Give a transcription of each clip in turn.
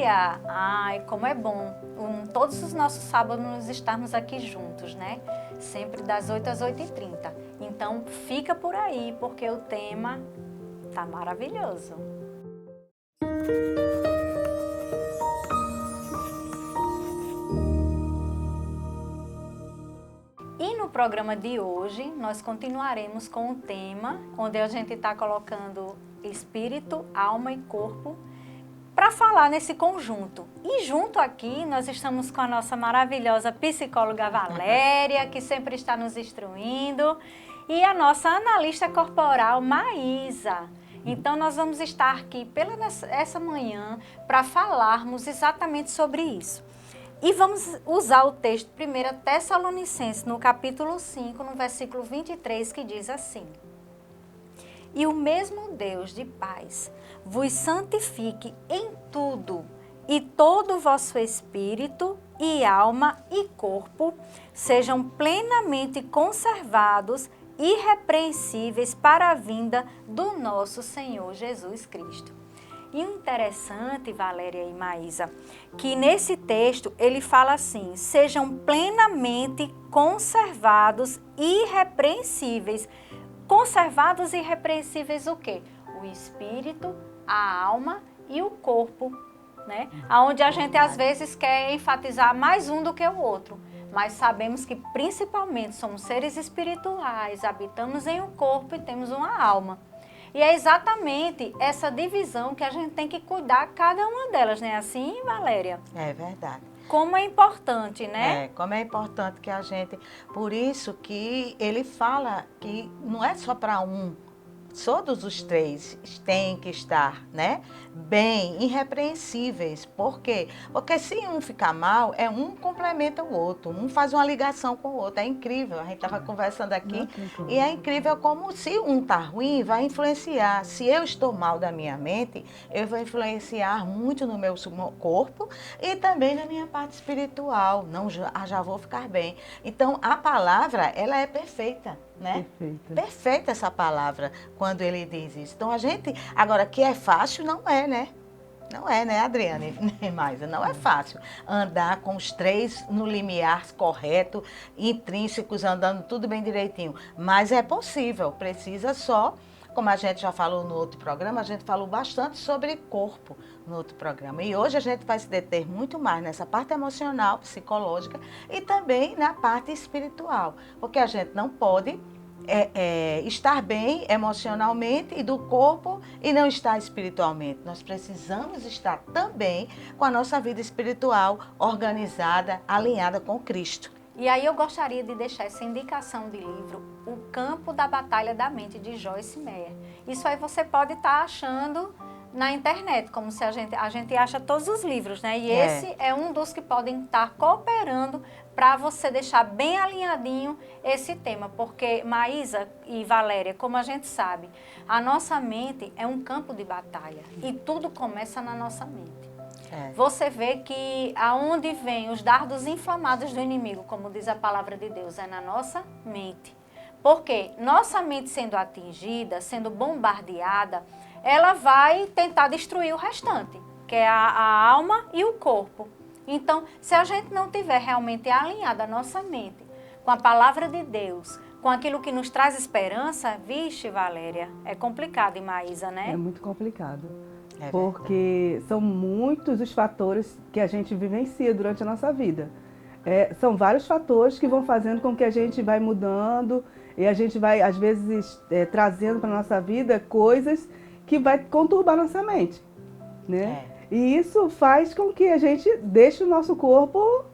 Maria! Ai, como é bom todos os nossos sábados estarmos aqui juntos, né? Sempre das 8 às 8h30. Então, fica por aí, porque o tema tá maravilhoso. E no programa de hoje, nós continuaremos com o tema onde a gente está colocando espírito, alma e corpo para falar nesse conjunto. E junto aqui nós estamos com a nossa maravilhosa psicóloga Valéria, que sempre está nos instruindo, e a nossa analista corporal Maísa. Então nós vamos estar aqui essa manhã para falarmos exatamente sobre isso. E vamos usar o texto 1 Tessalonicenses, no capítulo 5, no versículo 23, que diz assim: E o mesmo Deus de paz vos santifique em tudo, e todo o vosso espírito, e alma, e corpo sejam plenamente conservados, irrepreensíveis para a vinda do nosso Senhor Jesus Cristo. E o interessante, Valéria e Maísa, que nesse texto ele fala assim: sejam plenamente conservados, irrepreensíveis. Conservados e irrepreensíveis o quê? O espírito, a alma e o corpo, né? Onde a gente às vezes quer enfatizar mais um do que o outro, mas sabemos que principalmente somos seres espirituais, habitamos em um corpo e temos uma alma. E é exatamente essa divisão que a gente tem que cuidar cada uma delas, não é assim, Valéria? É verdade. Como é importante, né? É, como é importante que a gente... Por isso que ele fala que não é só para um, todos os três têm que estar, né, bem, irrepreensíveis. Por quê? Porque se um ficar mal, um complementa o outro, um faz uma ligação com o outro. É incrível, a gente estava conversando aqui, e é incrível como se um está ruim, vai influenciar. Se eu estou mal da minha mente, eu vou influenciar muito no meu corpo e também na minha parte espiritual. Não, já vou ficar bem. Então, a palavra, ela é perfeita. Né? Perfeita essa palavra quando ele diz isso. Então a gente, agora que é fácil, não é, né? Não é, né, Adriane? Maísa, não é fácil andar com os três no limiar correto, intrínsecos, andando tudo bem direitinho. Mas é possível, precisa só, como a gente já falou no outro programa, a gente falou bastante sobre corpo no outro programa. E hoje a gente vai se deter muito mais nessa parte emocional, psicológica e também na parte espiritual. Porque a gente não pode estar bem emocionalmente e do corpo e não estar espiritualmente. Nós precisamos estar também com a nossa vida espiritual organizada, alinhada com Cristo. E aí eu gostaria de deixar essa indicação de livro, O Campo da Batalha da Mente, de Joyce Meyer. Isso aí você pode estar achando na internet, como se a gente acha todos os livros, né? E esse é um dos que podem estar cooperando para você deixar bem alinhadinho esse tema. Porque, Maísa e Valéria, como a gente sabe, a nossa mente é um campo de batalha e tudo começa na nossa mente. Você vê que aonde vem os dardos inflamados do inimigo, como diz a palavra de Deus, é na nossa mente. Porque nossa mente sendo atingida, sendo bombardeada, ela vai tentar destruir o restante, que é a alma e o corpo. Então, se a gente não tiver realmente alinhada a nossa mente com a palavra de Deus, com aquilo que nos traz esperança, vixe, Valéria, é complicado, e Maísa, né? É muito complicado. Porque são muitos os fatores que a gente vivencia durante a nossa vida. São vários fatores que vão fazendo com que a gente vai mudando e a gente vai, às vezes, trazendo para a nossa vida coisas que vai conturbar nossa mente, né? E isso faz com que a gente deixe o nosso corpo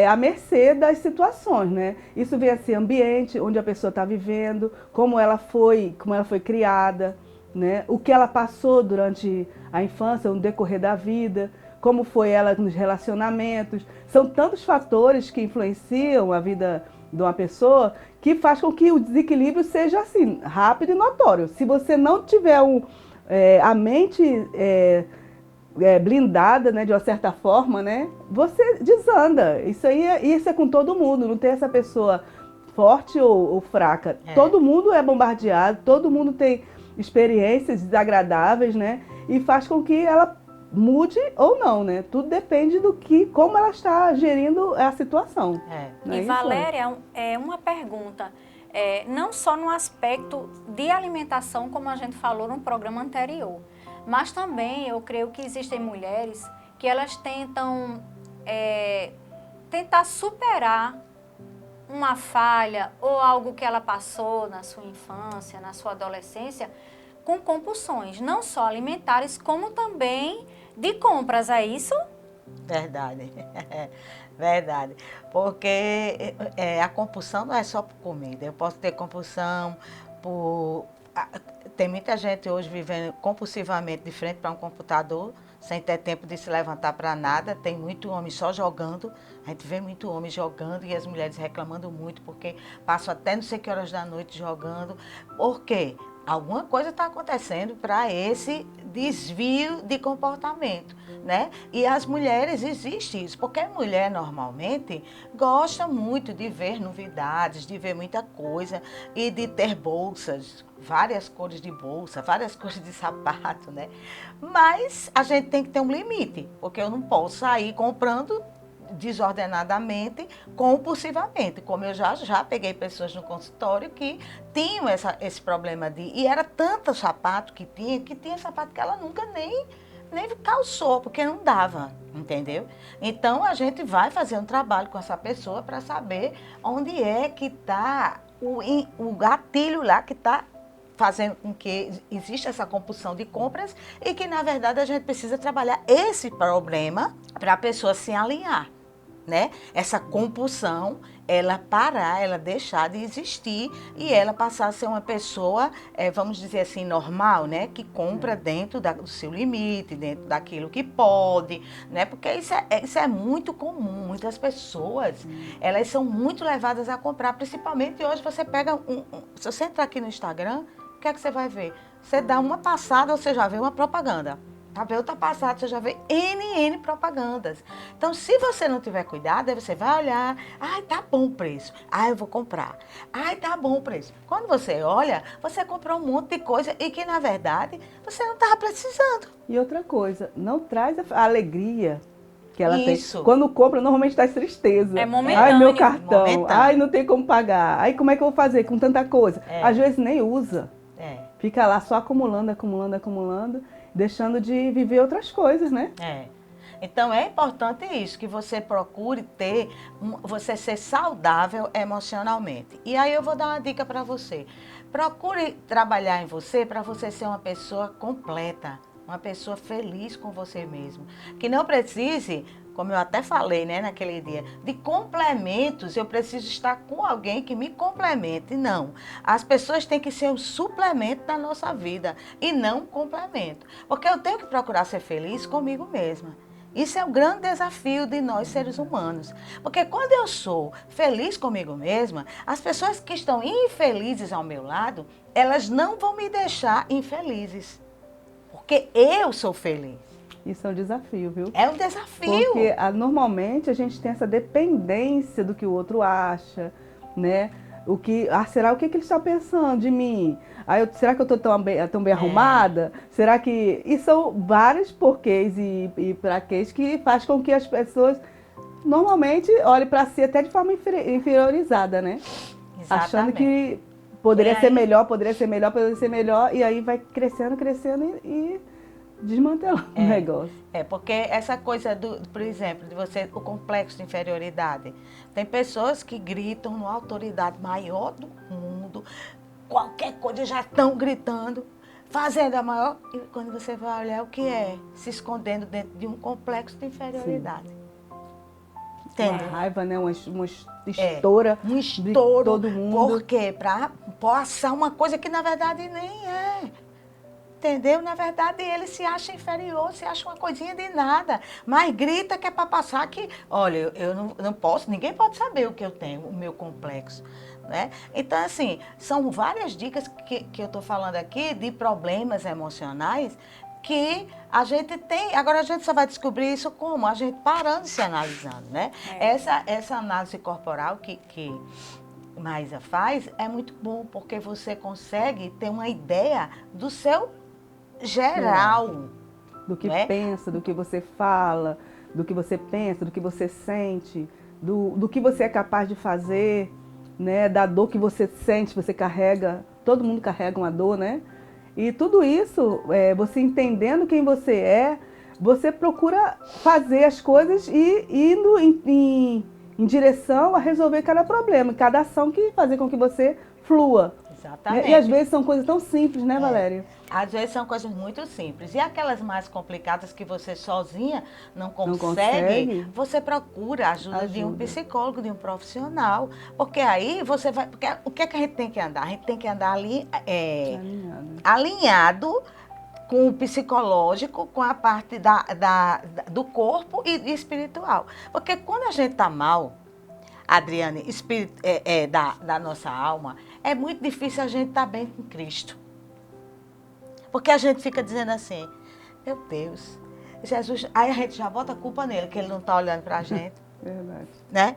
à mercê das situações, né? Isso vem a ser ambiente onde a pessoa está vivendo, como ela foi criada, né? O que ela passou durante a infância, no decorrer da vida, como foi ela nos relacionamentos. São tantos fatores que influenciam a vida de uma pessoa que faz com que o desequilíbrio seja assim, rápido e notório. Se você não tiver a mente blindada, né, de uma certa forma, né, você desanda. Isso é com todo mundo, não tem essa pessoa forte ou fraca. Todo mundo é bombardeado, todo mundo tem experiências desagradáveis, né? E faz com que ela mude ou não, né? Tudo depende como ela está gerindo a situação. E isso, Valéria, uma pergunta, não só no aspecto de alimentação, como a gente falou no programa anterior, mas também eu creio que existem mulheres que elas tentam tentar superar uma falha ou algo que ela passou na sua infância, na sua adolescência, com compulsões, não só alimentares, como também de compras, é isso? Verdade, verdade. Porque a compulsão não é só por comida. Eu posso ter compulsão por... Tem muita gente hoje vivendo compulsivamente de frente para um computador, sem ter tempo de se levantar para nada. Tem muito homem só jogando. A gente vê muito homem jogando e as mulheres reclamando muito porque passam até não sei que horas da noite jogando. Por quê? Alguma coisa está acontecendo para esse desvio de comportamento, né? E as mulheres, existe isso, porque a mulher normalmente gosta muito de ver novidades, de ver muita coisa e de ter bolsas, várias cores de bolsa, várias cores de sapato, né? Mas a gente tem que ter um limite, porque eu não posso sair comprando desordenadamente, compulsivamente, como eu já peguei pessoas no consultório que tinham esse problema e era tanto sapato que tinha sapato que ela nunca nem calçou, porque não dava, entendeu? Então a gente vai fazer um trabalho com essa pessoa para saber onde é que está o gatilho lá que está fazendo com que exista essa compulsão de compras e que, na verdade, a gente precisa trabalhar esse problema para a pessoa se alinhar, né? Essa compulsão, ela parar, ela deixar de existir e ela passar a ser uma pessoa, vamos dizer assim, normal, né? Que compra dentro do seu limite, dentro daquilo que pode, né? Porque isso é muito comum. Muitas pessoas, elas são muito levadas a comprar, principalmente hoje você pega se você entrar aqui no Instagram, o que é que você vai ver? Você dá uma passada, você já vê uma propaganda. Tá vendo? Outra passada, você já vê N propagandas. Então, se você não tiver cuidado, aí você vai olhar, ai, tá bom o preço, ai, eu vou comprar, ai, tá bom o preço. Quando você olha, você comprou um monte de coisa e que, na verdade, você não estava precisando. E outra coisa, não traz a alegria que ela Isso. tem. Quando compra, normalmente traz tristeza. É momentâneo. Ai, meu cartão, Momentâneo. ai, não tem como pagar, ai, como é que eu vou fazer com tanta coisa? Às vezes nem usa. Fica lá só acumulando, deixando de viver outras coisas, né? Então é importante isso, que você procure você ser saudável emocionalmente. E aí eu vou dar uma dica para você. Procure trabalhar em você para você ser uma pessoa completa, uma pessoa feliz com você mesmo. Que não precise, como eu até falei, né, naquele dia, de complementos, eu preciso estar com alguém que me complemente. Não, as pessoas têm que ser um suplemento da nossa vida e não um complemento. Porque eu tenho que procurar ser feliz comigo mesma. Isso é o grande desafio de nós seres humanos. Porque quando eu sou feliz comigo mesma, as pessoas que estão infelizes ao meu lado, elas não vão me deixar infelizes. Porque eu sou feliz. Isso é um desafio, viu? É um desafio. Porque normalmente a gente tem essa dependência do que o outro acha, né? Será o que ele está pensando de mim? Será que eu estou tão bem arrumada? Será que... E são vários porquês e praquês que faz com que as pessoas normalmente olhem para si até de forma inferiorizada, né? Exatamente. Achando que poderia ser melhor, e aí vai crescendo e desmantelando o negócio. Porque essa coisa por exemplo, o complexo de inferioridade. Tem pessoas que gritam numa autoridade maior do mundo, qualquer coisa já estão gritando, fazendo a maior. E quando você vai olhar o que é, se escondendo dentro de um complexo de inferioridade. Uma raiva, né? Uma estoura. Um estouro. De todo mundo. Por quê? Para passar uma coisa que na verdade nem é. Entendeu? Na verdade, ele se acha inferior, se acha uma coisinha de nada. Mas grita que é para passar que, olha, eu não posso, ninguém pode saber o que eu tenho, o meu complexo. Né? Então, assim, são várias dicas que eu estou falando aqui de problemas emocionais que a gente tem. Agora, a gente só vai descobrir isso como? A gente parando e se analisando, né? Essa análise corporal que Maísa faz é muito bom, porque você consegue ter uma ideia do seu geral, do que né? pensa, do que você fala, do que você pensa, do que você sente, do que você é capaz de fazer, né? Da dor que você sente, você carrega, todo mundo carrega uma dor, né? E tudo isso, você entendendo quem você é, você procura fazer as coisas e indo em direção a resolver cada problema, cada ação que fazer com que você flua. Exatamente. E às vezes são coisas tão simples, né, Valéria? Às vezes são coisas muito simples. E aquelas mais complicadas que você sozinha não consegue, consegue? você procura a ajuda de um psicólogo, de um profissional. Porque aí você vai... Porque o que é que a gente tem que andar? A gente tem que andar ali alinhado com o psicológico, com a parte do corpo e espiritual. Porque quando a gente está mal, Adriane, da nossa alma, é muito difícil a gente estar bem com Cristo. Porque a gente fica dizendo assim, meu Deus, Jesus... Aí a gente já bota a culpa nele, que ele não está olhando para a gente. Verdade. Né?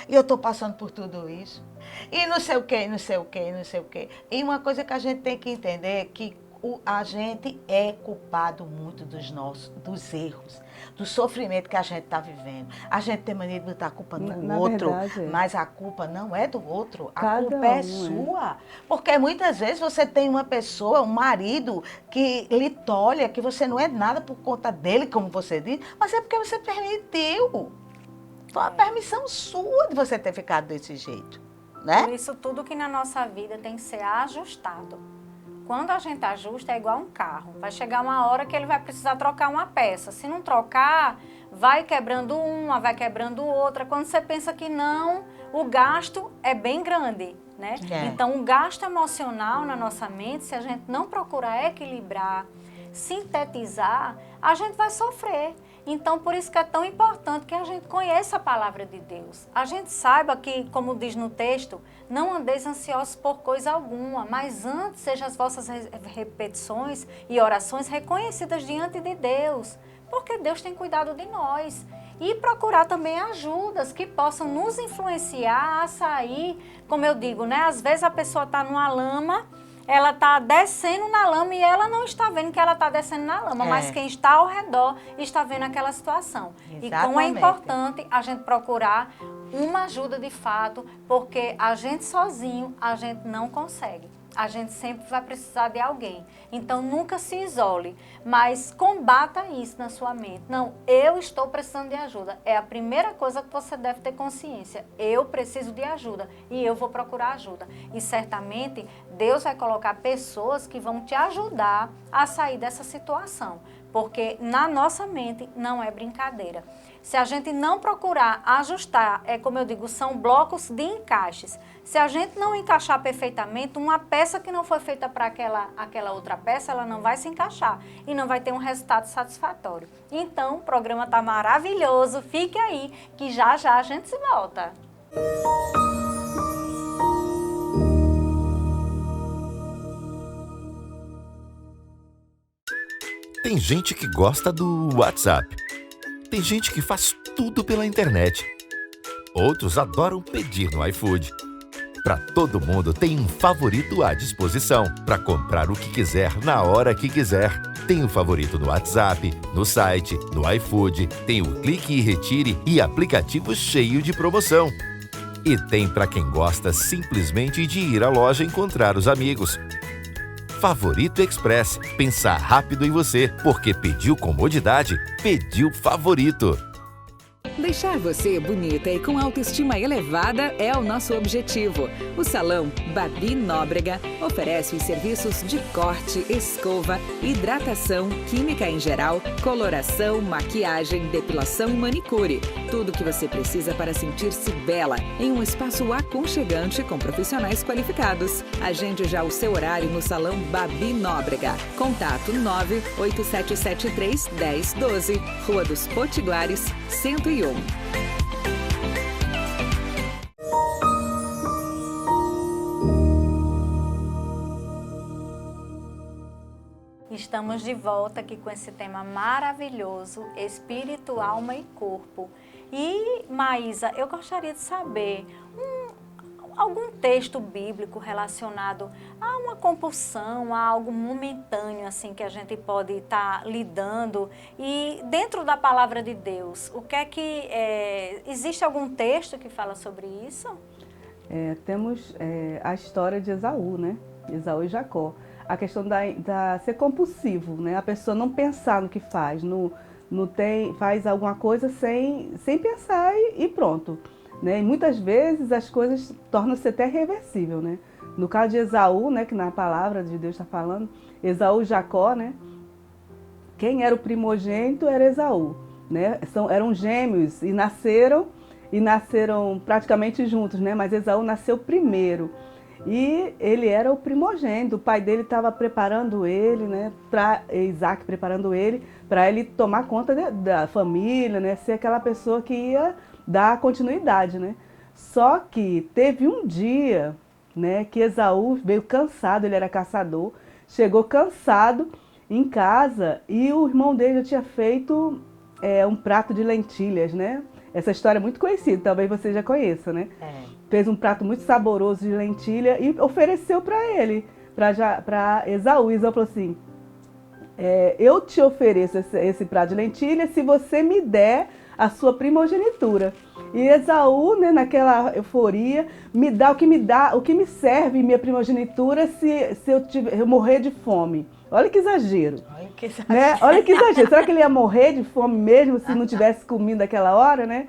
E eu estou passando por tudo isso. E não sei o quê, não sei o quê, não sei o quê. E uma coisa que a gente tem que entender é que a gente é culpado muito dos erros, do sofrimento que a gente está vivendo. A gente tem mania de botar a culpa no outro, mas a culpa não é do outro, a culpa é sua. Porque muitas vezes você tem uma pessoa, um marido, que lhe tolha, que você não é nada por conta dele, como você diz, mas é porque você permitiu. Foi uma permissão sua de você ter ficado desse jeito, né? Por isso, tudo que na nossa vida tem que ser ajustado. Quando a gente ajusta, é igual um carro. Vai chegar uma hora que ele vai precisar trocar uma peça. Se não trocar, vai quebrando uma, vai quebrando outra. Quando você pensa que não, o gasto é bem grande, né? Então, o gasto emocional na nossa mente, se a gente não procurar equilibrar, sintetizar, a gente vai sofrer. Então, por isso que é tão importante que a gente conheça a palavra de Deus. A gente saiba que, como diz no texto, não andeis ansiosos por coisa alguma, mas antes sejam as vossas repetições e orações reconhecidas diante de Deus, porque Deus tem cuidado de nós. E procurar também ajudas que possam nos influenciar a sair, como eu digo, né? Às vezes a pessoa está numa lama, ela está descendo na lama e ela não está vendo que ela está descendo na lama, mas quem está ao redor está vendo aquela situação. Exatamente. E como é importante a gente procurar uma ajuda de fato, porque a gente sozinho, a gente não consegue. A gente sempre vai precisar de alguém. Então, nunca se isole, mas combata isso na sua mente. Não, eu estou precisando de ajuda. É a primeira coisa que você deve ter consciência. Eu preciso de ajuda e eu vou procurar ajuda. E certamente, Deus vai colocar pessoas que vão te ajudar a sair dessa situação. Porque na nossa mente não é brincadeira. Se a gente não procurar ajustar, é como eu digo, são blocos de encaixes. Se a gente não encaixar perfeitamente, uma peça que não foi feita para aquela outra peça, ela não vai se encaixar e não vai ter um resultado satisfatório. Então, o programa está maravilhoso. Fique aí, que já já a gente se volta. Tem gente que gosta do WhatsApp. Tem gente que faz tudo pela internet. Outros adoram pedir no iFood. Para todo mundo tem um favorito à disposição para comprar o que quiser na hora que quiser. Tem o favorito no WhatsApp, no site, no iFood, tem o Clique e Retire e aplicativo cheio de promoção. E tem para quem gosta simplesmente de ir à loja encontrar os amigos. Favorito Express. Pensar rápido em você, porque pediu comodidade, pediu favorito. Deixar você bonita e com autoestima elevada é o nosso objetivo. O Salão Babi Nóbrega oferece os serviços de corte, escova, hidratação, química em geral, coloração, maquiagem, depilação e manicure. Tudo o que você precisa para sentir-se bela em um espaço aconchegante com profissionais qualificados. Agende já o seu horário no Salão Babi Nóbrega. Contato 98773-1012, Rua dos Potiguares, 101. Estamos de volta aqui com esse tema maravilhoso, espírito, alma e corpo. E, Maísa, eu gostaria de saber algum texto bíblico relacionado a uma compulsão, a algo momentâneo assim que a gente pode estar lidando? E dentro da palavra de Deus, o que é que existe algum texto que fala sobre isso? Temos a história de Esaú, né? Esaú e Jacó. A questão da ser compulsivo, né? A pessoa não pensar no que faz, faz alguma coisa sem pensar e pronto. Né? E muitas vezes as coisas tornam-se até reversível, né? No caso de Esaú, né, que na palavra de Deus está falando, Esaú e Jacó, né? Quem era o primogênito era Esaú, né? Eram gêmeos e nasceram praticamente juntos, né? Mas Esaú nasceu primeiro. E ele era o primogênito, o pai dele estava preparando ele, né, Isaac preparando ele para ele tomar conta da família, né, ser aquela pessoa que ia dar continuidade, né. Só que teve um dia, né, que Esaú veio cansado, ele era caçador, chegou cansado em casa e o irmão dele já tinha feito um prato de lentilhas, né. Essa história é muito conhecida, talvez você já conheça, né. Fez um prato muito saboroso de lentilha e ofereceu para ele, para Esaú. Esaú falou assim, eu te ofereço esse prato de lentilha se você me der a sua primogenitura. E Esaú, né, naquela euforia, me dá o que me serve minha primogenitura se eu morrer de fome. Olha que exagero. Olha que exagero. Né? Olha que exagero. Será que ele ia morrer de fome mesmo se não tivesse comido naquela hora, né?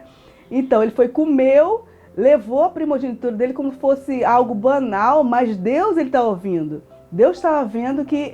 Então, ele comeu, levou a primogenitura dele como se fosse algo banal, mas Deus ele está ouvindo. Deus estava vendo que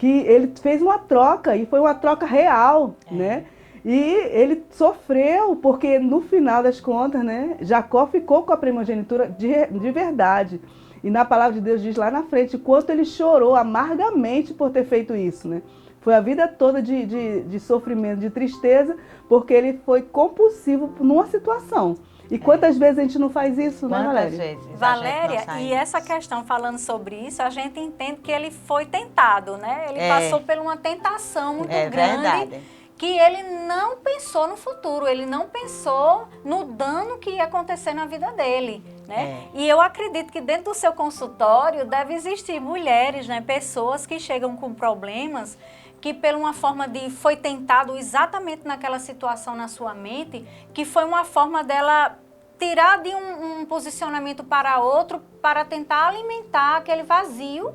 ele fez uma troca, e foi uma troca real, né? E ele sofreu, porque no final das contas, né, Jacó ficou com a primogenitura de verdade. E na palavra de Deus diz lá na frente, quanto ele chorou amargamente por ter feito isso, né? Foi a vida toda de sofrimento, de tristeza, porque ele foi compulsivo numa situação. E quantas vezes a gente não faz isso, né, Valéria? Vezes Valéria, e essa questão, falando sobre isso, a gente entende que ele foi tentado, né? Ele passou por uma tentação muito grande. Verdade. Que ele não pensou no futuro, ele não pensou no dano que ia acontecer na vida dele, né? E eu acredito que dentro do seu consultório deve existir mulheres, né, pessoas que chegam com problemas que por uma forma foi tentado exatamente naquela situação na sua mente, que foi uma forma dela tirar de um posicionamento para outro para tentar alimentar aquele vazio.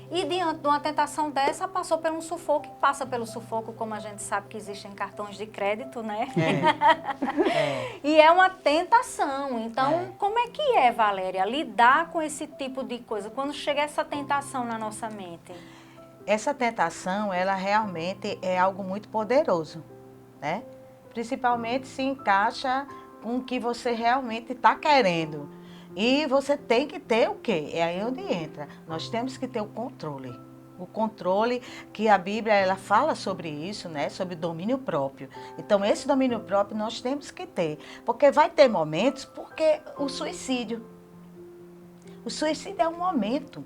E diante de uma tentação dessa, passou por um sufoco, e passa pelo sufoco, como a gente sabe que existem cartões de crédito, né? E é uma tentação. Então, como é que Valéria, lidar com esse tipo de coisa, quando chega essa tentação na nossa mente? Essa tentação, ela realmente é algo muito poderoso, né? Principalmente se encaixa com o que você realmente está querendo. E você tem que ter o quê? É aí onde entra. Nós temos que ter o controle. O controle que a Bíblia ela fala sobre isso, né? Sobre domínio próprio. Então, esse domínio próprio nós temos que ter. Porque vai ter momentos, porque o suicídio é um momento.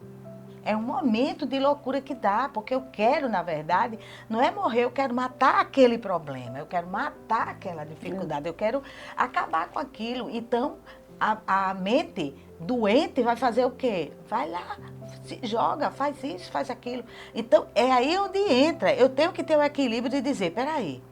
É um momento de loucura que dá, porque eu quero, na verdade, não é morrer, eu quero matar aquele problema, eu quero matar aquela dificuldade, eu quero acabar com aquilo. Então, a mente doente vai fazer o quê? Vai lá, se joga, faz isso, faz aquilo. Então, é aí onde entra. Eu tenho que ter o equilíbrio de dizer, peraí,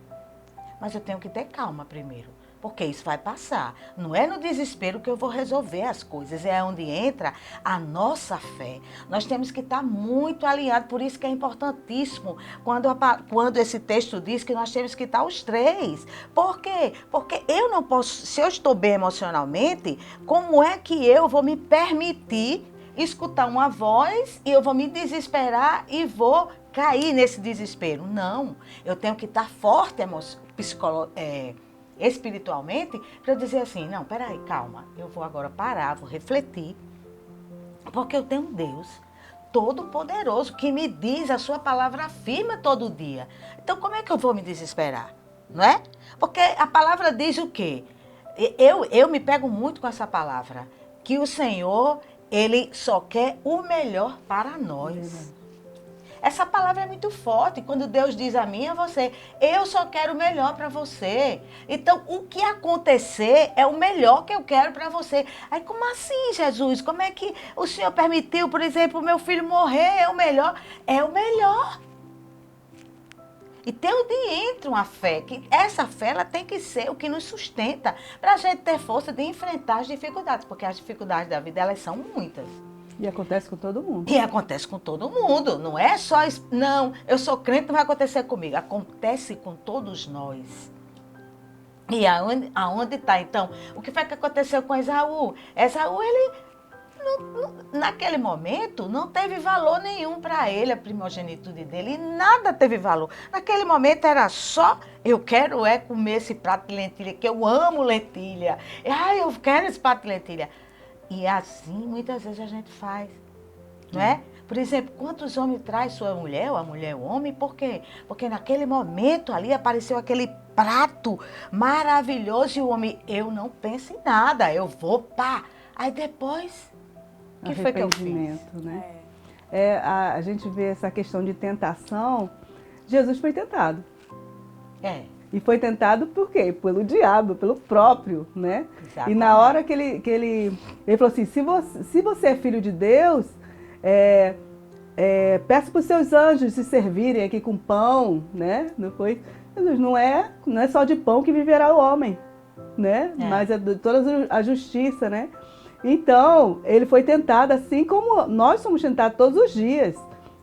mas eu tenho que ter calma primeiro, porque isso vai passar. Não é no desespero que eu vou resolver as coisas, é onde entra a nossa fé. Nós temos que estar muito alinhados, por isso que é importantíssimo quando esse texto diz que nós temos que estar os três. Por quê? Porque eu não posso, se eu estou bem emocionalmente, como é que eu vou me permitir escutar uma voz e eu vou me desesperar e vou cair nesse desespero? Não, eu tenho que estar forte espiritualmente, para eu dizer assim, não, peraí, calma, eu vou agora parar, vou refletir, porque eu tenho um Deus todo-poderoso que me diz, a sua palavra afirma todo dia. Então, como é que eu vou me desesperar? Não é? Porque a palavra diz o quê? Eu me pego muito com essa palavra, que o Senhor, Ele só quer o melhor para nós. Essa palavra é muito forte. Quando Deus diz a mim e a você, eu só quero o melhor para você. Então, o que acontecer é o melhor que eu quero para você. Aí, como assim, Jesus? Como é que o Senhor permitiu, por exemplo, o meu filho morrer? É o melhor? É o melhor. E tem onde entra uma fé, que essa fé ela tem que ser o que nos sustenta para a gente ter força de enfrentar as dificuldades, porque as dificuldades da vida elas são muitas. E acontece com todo mundo. E acontece com todo mundo, não é só, não, eu sou crente, não vai acontecer comigo, acontece com todos nós. E aonde está, então, o que foi que aconteceu com Esaú? Esaú, ele, naquele momento, não teve valor nenhum para ele, a primogenitude dele, e nada teve valor. Naquele momento era só, eu quero comer esse prato de lentilha, que eu amo lentilha. Eu quero esse prato de lentilha. E assim, muitas vezes a gente faz, não é? Por exemplo, quantos homens traz sua mulher, ou a mulher o homem? Por quê? Porque naquele momento ali apareceu aquele prato maravilhoso e o homem, eu não penso em nada, eu vou, pá. Aí depois, o que foi que eu fiz? Né? A gente vê essa questão de tentação. Jesus foi tentado. E foi tentado por quê? Pelo diabo, pelo próprio, né? Exatamente. E na hora que ele falou assim, se você é filho de Deus, peça para os seus anjos se servirem aqui com pão, né? Depois, Jesus, não é só de pão que viverá o homem, né? Mas é de toda a justiça, né? Então, ele foi tentado assim como nós somos tentados todos os dias.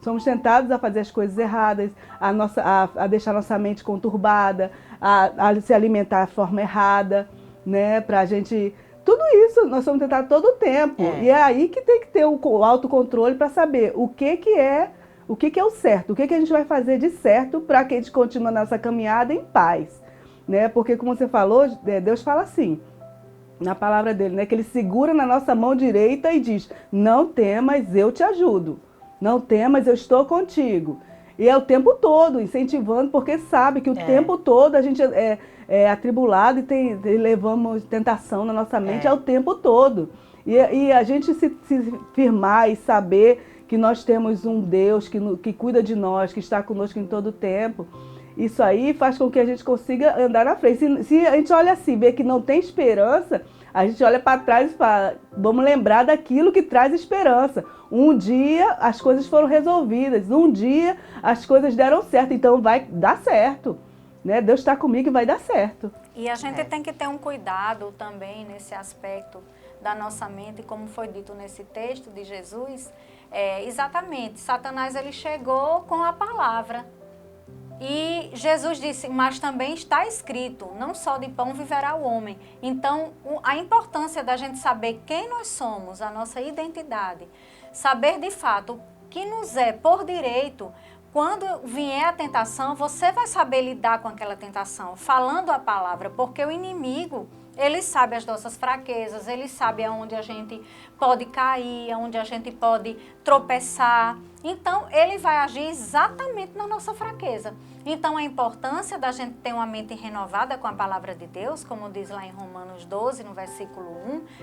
Somos tentados a fazer as coisas erradas, a deixar nossa mente conturbada, a se alimentar de forma errada, né? Pra gente... Tudo isso nós somos tentados todo o tempo. E é aí que tem que ter o autocontrole para saber o que é o certo, o que a gente vai fazer de certo para que a gente continue nossa caminhada em paz. Né? Porque, como você falou, Deus fala assim, na palavra dele, né? Que ele segura na nossa mão direita e diz, não temas, eu te ajudo. Não temas, eu estou contigo. E é o tempo todo incentivando, porque sabe que o tempo todo a gente é atribulado e levamos tentação na nossa mente o tempo todo. E a gente se firmar e saber que nós temos um Deus que cuida de nós, que está conosco em todo o tempo, isso aí faz com que a gente consiga andar na frente. Se a gente olha assim, vê que não tem esperança, a gente olha para trás e fala, vamos lembrar daquilo que traz esperança. Um dia as coisas foram resolvidas, um dia as coisas deram certo, então vai dar certo. Né? Deus está comigo e vai dar certo. E a gente tem que ter um cuidado também nesse aspecto da nossa mente, como foi dito nesse texto de Jesus. Exatamente, Satanás ele chegou com a palavra. E Jesus disse, mas também está escrito, não só de pão viverá o homem. Então, a importância da gente saber quem nós somos, a nossa identidade, saber de fato o que nos é por direito, quando vier a tentação, você vai saber lidar com aquela tentação, falando a palavra, porque o inimigo, ele sabe as nossas fraquezas, ele sabe aonde a gente pode cair, aonde a gente pode tropeçar. Então, ele vai agir exatamente na nossa fraqueza. Então, a importância da gente ter uma mente renovada com a palavra de Deus, como diz lá em Romanos 12, no versículo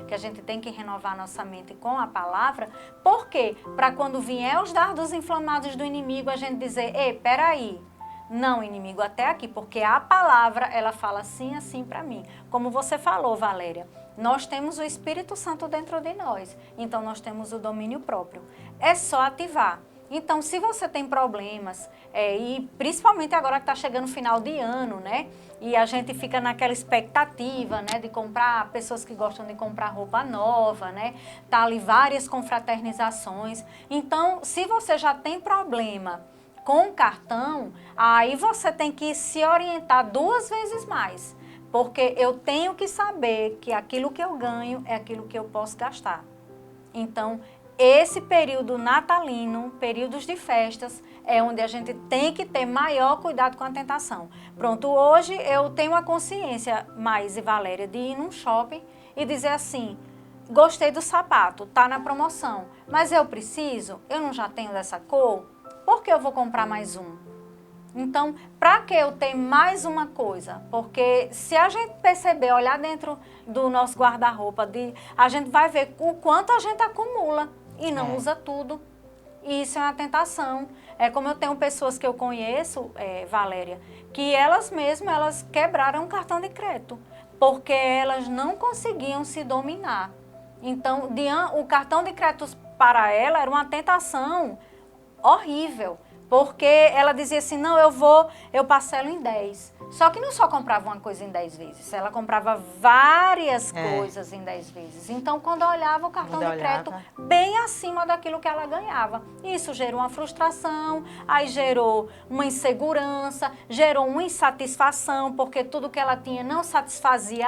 1, que a gente tem que renovar nossa mente com a palavra. Por quê? Para quando vier os dardos inflamados do inimigo, a gente dizer, ei, peraí, não, inimigo, até aqui, porque a palavra, ela fala assim para mim. Como você falou, Valéria, nós temos o Espírito Santo dentro de nós, então nós temos o domínio próprio. É só ativar. Então, se você tem problemas, e principalmente agora que está chegando o final de ano, né? E a gente fica naquela expectativa, né? De comprar, pessoas que gostam de comprar roupa nova, né? Tá ali várias confraternizações. Então, se você já tem problema com o cartão, aí você tem que se orientar 2 vezes mais. Porque eu tenho que saber que aquilo que eu ganho é aquilo que eu posso gastar. Então, esse período natalino, períodos de festas, é onde a gente tem que ter maior cuidado com a tentação. Pronto, hoje eu tenho a consciência, Mais e Valéria, de ir num shopping e dizer assim, gostei do sapato, tá na promoção, mas eu preciso, eu não já tenho dessa cor, por que eu vou comprar mais um? Então, para que eu ter mais uma coisa? Porque se a gente perceber, olhar dentro do nosso guarda-roupa, a gente vai ver o quanto a gente acumula e não usa tudo. E isso é uma tentação. É como eu tenho pessoas que eu conheço, Valéria, que elas mesmas, elas quebraram o cartão de crédito, porque elas não conseguiam se dominar. Então, o cartão de crédito para ela era uma tentação horrível, porque ela dizia assim, não, eu parcelo em 10. Só que não só comprava uma coisa em 10 vezes, ela comprava várias coisas em 10 vezes. Então, quando olhava o cartão de crédito bem acima daquilo que ela ganhava. Isso gerou uma frustração, aí gerou uma insegurança, gerou uma insatisfação, porque tudo que ela tinha não satisfazia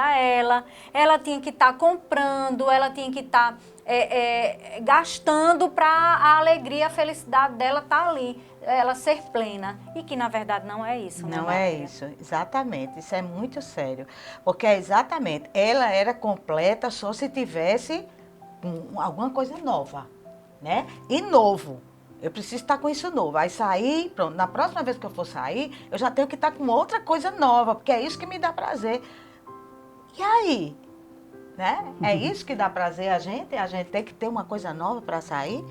ela tinha que estar comprando, ela tinha que estar gastando para a alegria, a felicidade dela estar ali, ela ser plena, e que na verdade não é isso. Não é isso, exatamente, isso é muito sério, porque exatamente, ela era completa só se tivesse alguma coisa nova, né? E novo, eu preciso estar com isso novo, aí sair, pronto, na próxima vez que eu for sair, eu já tenho que estar com outra coisa nova, porque é isso que me dá prazer. E aí? Né? É isso que dá prazer a gente tem que ter uma coisa nova para sair,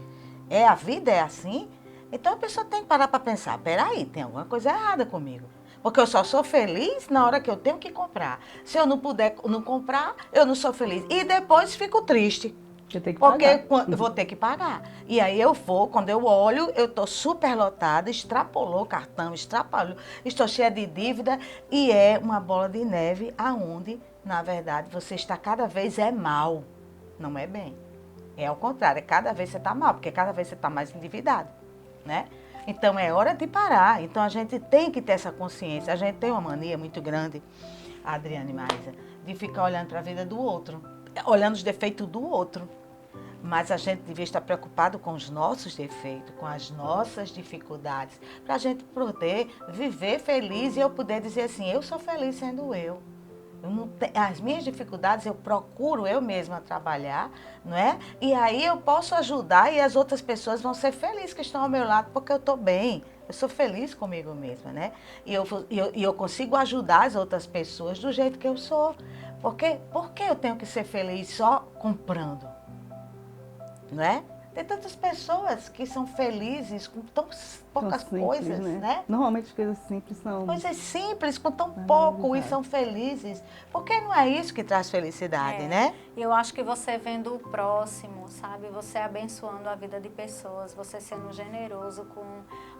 a vida é assim, então a pessoa tem que parar para pensar, peraí, tem alguma coisa errada comigo, porque eu só sou feliz na hora que eu tenho que comprar, se eu não puder não comprar, eu não sou feliz, e depois fico triste, porque eu vou ter que pagar, e aí quando eu olho, eu estou super lotada, extrapolou o cartão, estou cheia de dívida, e é uma bola de neve aonde na verdade, você está cada vez mal, não é bem. É ao contrário, cada vez você está mal, porque cada vez você está mais endividado, né? Então, é hora de parar. Então, a gente tem que ter essa consciência. A gente tem uma mania muito grande, Adriana e Maísa, de ficar olhando para a vida do outro, olhando os defeitos do outro. Mas a gente devia estar preocupado com os nossos defeitos, com as nossas dificuldades, para a gente poder viver feliz e eu poder dizer assim, eu sou feliz sendo eu. As minhas dificuldades eu procuro eu mesma trabalhar, não é? E aí eu posso ajudar e as outras pessoas vão ser felizes que estão ao meu lado porque eu estou bem, eu sou feliz comigo mesma, né? E eu consigo ajudar as outras pessoas do jeito que eu sou. Por que eu tenho que ser feliz só comprando? Não é? Tem tantas pessoas que são felizes com tão poucas simples, coisas, né? Normalmente as coisas simples são... Coisas simples, com tão pouco e são felizes. Porque não é isso que traz felicidade, né? E eu acho que você vendo o próximo, sabe? Você abençoando a vida de pessoas, você sendo generoso com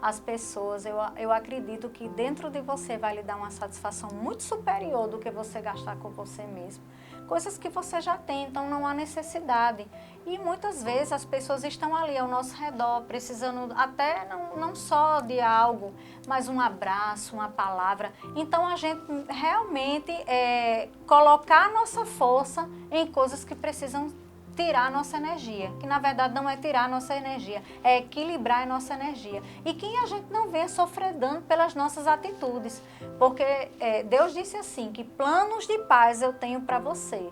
as pessoas. Eu acredito que dentro de você vai lhe dar uma satisfação muito superior do que você gastar com você mesmo. Coisas que você já tem, então não há necessidade. E muitas vezes as pessoas estão ali ao nosso redor, precisando até não só de algo, mas um abraço, uma palavra. Então a gente realmente colocar a nossa força em coisas que precisam tirar a nossa energia, que na verdade não é tirar a nossa energia, é equilibrar a nossa energia. E que a gente não venha sofredando pelas nossas atitudes, porque Deus disse assim, que planos de paz eu tenho para você,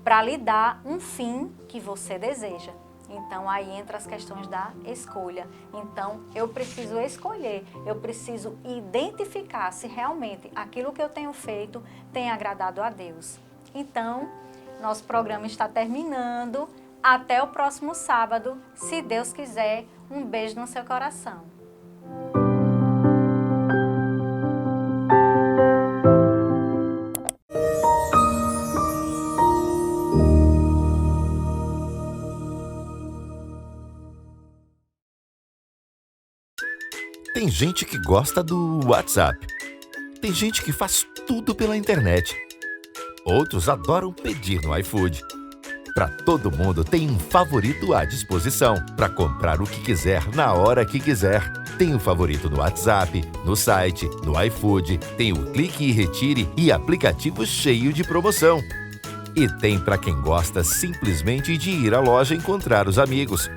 para lhe dar um fim que você deseja. Então aí entra as questões da escolha. Então eu preciso escolher, eu preciso identificar se realmente aquilo que eu tenho feito tem agradado a Deus. Então, nosso programa está terminando. Até o próximo sábado, se Deus quiser. Um beijo no seu coração. Tem gente que gosta do WhatsApp. Tem gente que faz tudo pela internet. Outros adoram pedir no iFood. Para todo mundo tem um favorito à disposição para comprar o que quiser na hora que quiser. Tem o favorito no WhatsApp, no site, no iFood, tem o clique e retire e aplicativo cheio de promoção. E tem para quem gosta simplesmente de ir à loja encontrar os amigos.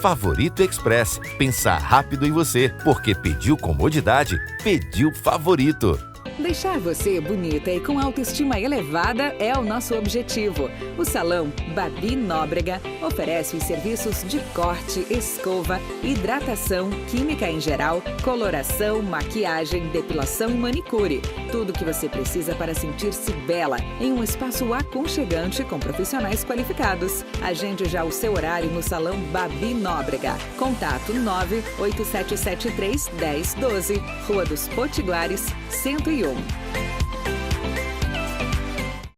Favorito Express. Pensar rápido em você, porque pediu comodidade, pediu favorito. Deixar você bonita e com autoestima elevada é o nosso objetivo. O Salão Babi Nóbrega oferece os serviços de corte, escova, hidratação, química em geral, coloração, maquiagem, depilação e manicure. Tudo o que você precisa para sentir-se bela em um espaço aconchegante com profissionais qualificados. Agende já o seu horário no Salão Babi Nóbrega. Contato 98773-1012, Rua dos Potiguares, 101.